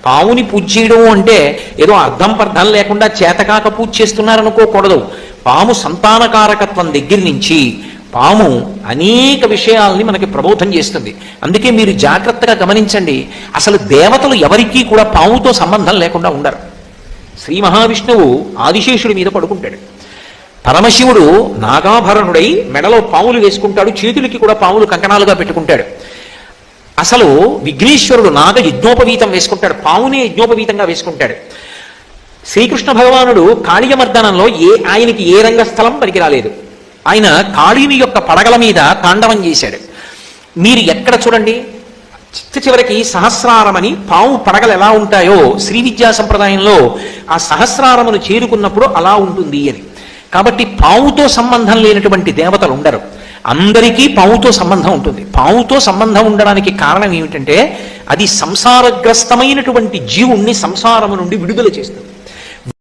పావుని పూజ చేయడం అంటే ఏదో అర్థం పర్థం లేకుండా చేతకాక పూజ చేస్తున్నారనుకోకూడదు. పాము సంతానకారకత్వం దగ్గర నుంచి పాము అనేక విషయాల్ని మనకి ప్రబోధం చేస్తుంది. అందుకే మీరు జాగ్రత్తగా గమనించండి, అసలు దేవతలు ఎవరికీ కూడా పాముతో సంబంధం లేకుండా ఉండరు. శ్రీ మహావిష్ణువు ఆదిశేషుడి మీద పడుకుంటాడు, పరమశివుడు నాగాభరణుడై మెడలో పాములు వేసుకుంటాడు, చేతులకి కూడా పాములు కంకణాలుగా పెట్టుకుంటాడు. అసలు విఘ్నేశ్వరుడు నాగ యజ్ఞోపవీతం వేసుకుంటాడు, పావునే యజ్ఞోపవీతంగా వేసుకుంటాడు. శ్రీకృష్ణ భగవానుడు కాళీయమర్దనంలో ఆయనకి ఏ రంగస్థలం పనికి రాలేదు. ఆయన కాళీని యొక్క పడగల మీద తాండవం చేశాడు. మీరు ఎక్కడ చూడండి, చివరికి సహస్రారమని పాము పడగలు ఎలా ఉంటాయో శ్రీ విద్యా సంప్రదాయంలో ఆ సహస్రారమును చేరుకున్నప్పుడు అలా ఉంటుంది అని. కాబట్టి పావుతో సంబంధం లేనటువంటి దేవతలు ఉండరు, అందరికీ పావుతో సంబంధం ఉంటుంది. పావుతో సంబంధం ఉండడానికి కారణం ఏమిటంటే అది సంసారగ్రస్తమైనటువంటి జీవుణ్ణి సంసారము నుండి విడుదల చేస్తుంది.